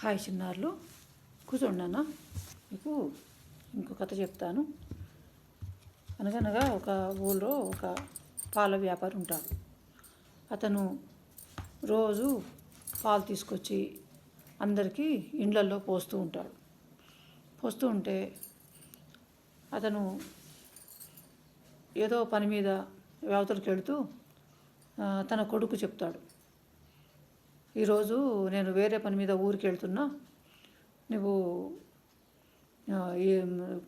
Hi చిన్నారులు, కూర్చోండి. మీకు ఇంకో కథ చెప్తాను. అనగనగా ఒక ఊళ్ళో ఒక పాల వ్యాపారి ఉంటాడు. అతను రోజు పాలు తీసుకొచ్చి అందరికీ ఇండ్లల్లో పోస్తూ ఉంటాడు. పోస్తూ ఉంటే అతను ఏదో పని మీద అవతలకి వెళుతూ తన కొడుకు చెప్తాడు, ఈరోజు నేను వేరే పని మీద ఊరికి వెళ్తున్నా, నువ్వు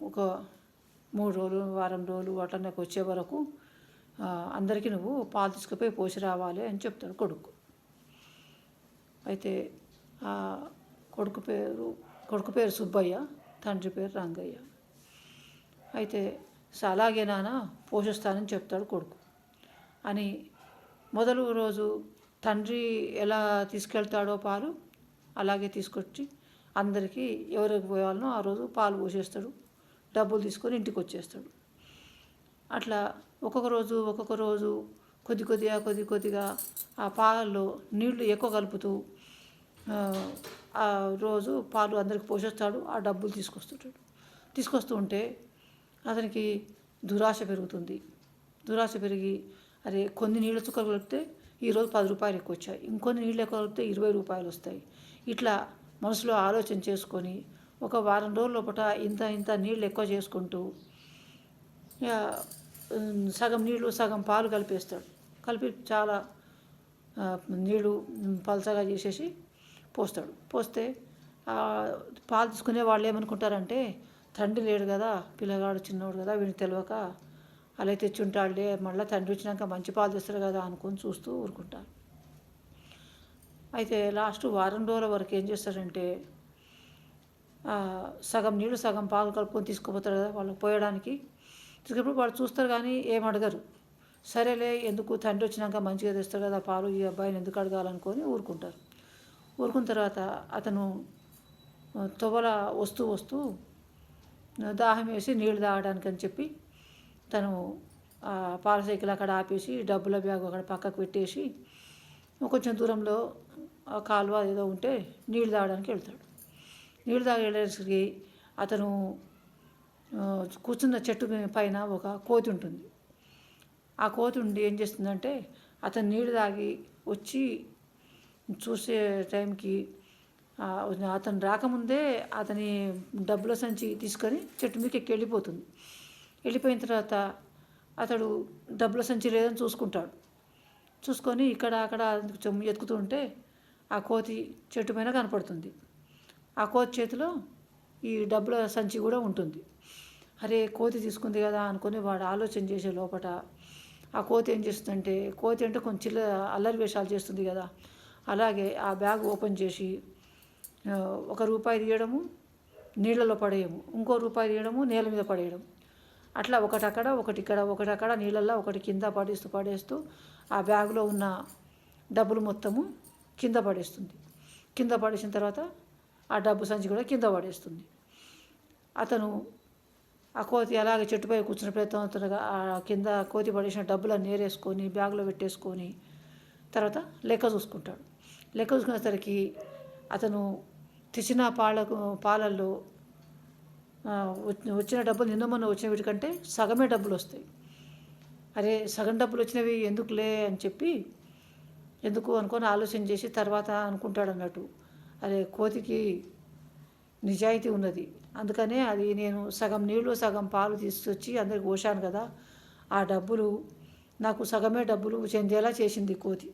ఒక 3 రోజులు వారం రోజులు అట్లా నాకు వచ్చే వరకు అందరికీ నువ్వు పాలు తీసుకుపోయి పోసి రావాలి అని చెప్తాడు కొడుకు. అయితే ఆ కొడుకు పేరు సుబ్బయ్య, తండ్రి పేరు రంగయ్య. అయితే అలాగే నాన్న పోషిస్తానని చెప్తాడు కొడుకు అని. మొదలు రోజు తండ్రి ఎలా తీసుకెళ్తాడో పాలు అలాగే తీసుకొచ్చి అందరికీ ఎవరికి పోయాలనో ఆ రోజు పాలు పోసేస్తాడు, డబ్బులు తీసుకొని ఇంటికి వచ్చేస్తాడు. అట్లా ఒక్కొక్క రోజు కొద్ది కొద్దిగా ఆ పాలలో నీళ్లు ఎక్కువ కలుపుతూ ఆ రోజు పాలు అందరికి పోషిస్తాడు, ఆ డబ్బులు తీసుకొస్తూ ఉంటే అతనికి దురాశ పెరుగుతుంది. దురాశ పెరిగి అరే కొన్ని నీళ్ళ చుక్కలు కలిపితే ఈరోజు 10 రూపాయలు ఎక్కువ వచ్చాయి, ఇంకొన్ని నీళ్ళు ఎక్కువ కలిపితే 20 రూపాయలు వస్తాయి. ఇట్లా మనసులో ఆలోచన చేసుకొని ఒక వారం రోజుల లోపల ఇంత నీళ్ళు ఎక్కువ చేసుకుంటూ సగం నీళ్ళు సగం పాలు కలిపేస్తాడు. కలిపి చాలా నీళ్ళు పలచగా చేసేసి పోస్తాడు. పోస్తే పాలు తీసుకునే వాళ్ళు ఏమనుకుంటారంటే, తండ్రి లేడు కదా, పిల్లగాడు చిన్నోడు కదా, వీడిని తెలియక అలా తెచ్చి ఉంటాడులే, మళ్ళీ తండ్రి వచ్చినాక మంచి పాలు తెస్తాడు కదా అనుకొని చూస్తూ ఊరుకుంటారు. అయితే లాస్ట్ వారం రోజుల వరకు ఏం చేస్తాడంటే, సగం నీళ్ళు సగం పాలు కలుపుకొని తీసుకుపోతారు కదా వాళ్ళకి పోయడానికి. తీసుకున్నప్పుడు వాళ్ళు చూస్తారు కానీ ఏం అడగరు. సరేలే, ఎందుకు తండ్రి వచ్చినాక మంచిగా తెస్తాడు కదా పాలు, ఈ అబ్బాయిని ఎందుకు అడగాలనుకొని ఊరుకుంటారు. ఊరుకున్న తర్వాత అతను తొవల వస్తూ దాహం వేసి నీళ్ళు తాగడానికి అని చెప్పి తను పాల సైకిల్ అక్కడ ఆపేసి డబ్బుల బ్యాగ్ అక్కడ పక్కకు పెట్టేసి కొంచెం దూరంలో కాలువ ఏదో ఉంటే నీళ్ళు తాగడానికి వెళ్తాడు. నీళ్ళు తాగేసరికి అతను కూర్చున్న చెట్టు పైన ఒక కోతి ఉంటుంది. ఆ కోతి ఉండి ఏం చేస్తుందంటే, అతను నీళ్ళు తాగి వచ్చి చూసే టైంకి అతను రాకముందే అతని డబ్బుల సంచి తీసుకొని చెట్టు మీదకి ఎక్కి వెళ్ళిపోతుంది. వెళ్ళిపోయిన తర్వాత అతడు డబ్బుల సంచి లేదని చూసుకొని ఇక్కడ అక్కడ ఎత్తుకుతూ ఉంటే ఆ కోతి చెట్టు పైన కనపడుతుంది. ఆ కోతి చేతిలో ఈ డబ్బుల సంచి కూడా ఉంటుంది. అరే కోతి తీసుకుంది కదా అనుకొని వాడు ఆలోచన చేసే లోపల ఆ కోతి ఏం చేస్తుందంటే, కోతి అంటే కొంచెం అల్లరి వేషాలు చేస్తుంది కదా, అలాగే ఆ బ్యాగ్ ఓపెన్ చేసి ₹1 తీయడము, నీళ్ళలో పడేయము, ఇంకో రూపాయి తీయడము, నేల మీద పడేయడం. అట్లా ఒకటి అక్కడ ఒకటి ఇక్కడ ఒకటి అక్కడ నీళ్ళల్లో ఒకటి కింద పడేస్తూ ఆ బ్యాగులో ఉన్న డబ్బులు మొత్తము కింద పడేస్తుంది. కింద పడేసిన తర్వాత ఆ డబ్బు సంచి కూడా కింద పడేస్తుంది. అతను ఆ కోతి అలాగే చెట్టుపై కూర్చున్న ప్రయత్నంగా ఆ కింద కోతి పడేసిన డబ్బులను నేరేసుకొని బ్యాగులో పెట్టేసుకొని తర్వాత లెక్క చూసుకునేసరికి అతను తెచ్చిన పాలల్లో వచ్చిన డబ్బులు నిన్న మొన్న వచ్చిన వీటికంటే సగమే డబ్బులు వస్తాయి. అరే సగం డబ్బులు వచ్చినవి ఎందుకులే అని చెప్పి ఎందుకు అనుకొని ఆలోచన చేసి తర్వాత అనుకుంటాడు అన్నట్టు, అరే కోతికి నిజాయితీ ఉన్నది, అందుకనే అది నేను సగం నీళ్ళు సగం పాలు తీసుకొచ్చి అందరికి పోసాను కదా, ఆ డబ్బులు నాకు సగమే డబ్బులు చెందేలా చేసింది కోతి.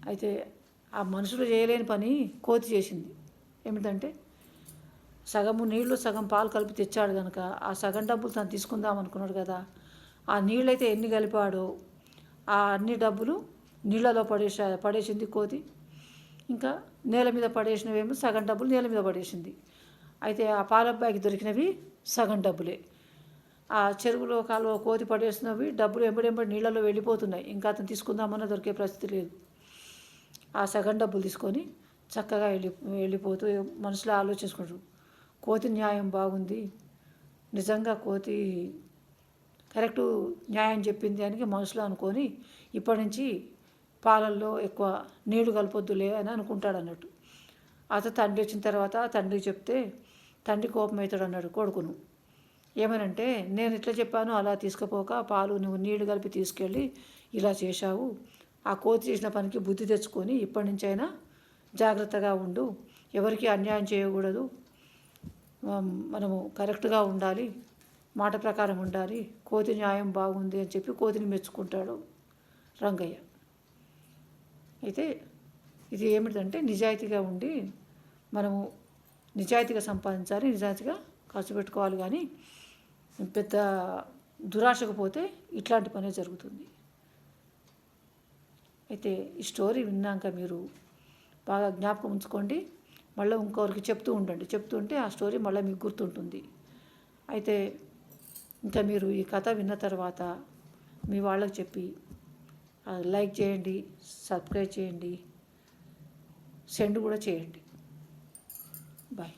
అయితే ఆ మనుషులు చేయలేని పని కోతి చేసింది. ఏమిటంటే సగము నీళ్ళు సగం పాలు కలిపి తెచ్చాడు కనుక ఆ సగం డబ్బులు తను తీసుకుందాం అనుకున్నాడు కదా, ఆ నీళ్ళైతే ఎన్ని కలిపాడో ఆ అన్ని డబ్బులు నీళ్ళలో పడేసింది కోతి. ఇంకా నేల మీద పడేసినవేమో సగం డబ్బులు నేల మీద పడేసింది. అయితే ఆ పాలబ్బాయికి దొరికినవి సగం డబ్బులే. ఆ చెరువులో కాలువ కోతి పడేసినవి డబ్బులు ఎంబడి నీళ్ళలో వెళ్ళిపోతున్నాయి. ఇంకా అతను తీసుకుందామన్నా దొరికే పరిస్థితి లేదు. ఆ సగం డబ్బులు తీసుకొని చక్కగా వెళ్ళిపోతూ మనసులో ఆలోచించుకుంటాడు, కోతి న్యాయం బాగుంది, నిజంగా కోతి కరెక్టు న్యాయం చెప్పింది అని మనసులో అనుకొని ఇప్పటి నుంచి పాలల్లో ఎక్కువ నీళ్లు కలపొద్దులే అని అనుకుంటాడు అన్నట్టు. అతను తండ్రి వచ్చిన తర్వాత తండ్రి చెప్తే తండ్రి కోపం అవుతాడు అన్నాడు కొడుకును. ఏమనంటే, నేను ఇట్లా చెప్పాను అలా తీసుకుపోక పాలు నువ్వు నీళ్లు కలిపి తీసుకెళ్ళి ఇలా చేశావు. ఆ కోతి చేసిన పనికి బుద్ధి తెచ్చుకొని ఇప్పటి నుంచైనా జాగ్రత్తగా ఉండు, ఎవరికి అన్యాయం చేయకూడదు, మనము కరెక్ట్గా ఉండాలి, మాట ప్రకారం ఉండాలి, కోతి న్యాయం బాగుంది అని చెప్పి కోతిని మెచ్చుకుంటాడు రంగయ్య. అయితే ఇది ఏమిటంటే నిజాయితీగా ఉండి మనము నిజాయితీగా సంపాదించాలి, నిజాయితీగా ఖర్చు పెట్టుకోవాలి. కానీ పెద్ద దురాశకు పోతే ఇట్లాంటి పనే జరుగుతుంది. అయితే ఈ స్టోరీ విన్నాక మీరు బాగా జ్ఞాపకం ఉంచుకోండి, మళ్ళీ ఇంకొకరికి చెప్తూ ఉండండి. చెప్తూ ఉంటే ఆ స్టోరీ మళ్ళీ మీకు గుర్తుంటుంది. అయితే ఇంకా మీరు ఈ కథ విన్న తర్వాత మీ వాళ్ళకి చెప్పి లైక్ చేయండి, సబ్స్క్రైబ్ చేయండి, సెండ్ కూడా చేయండి. బాయ్.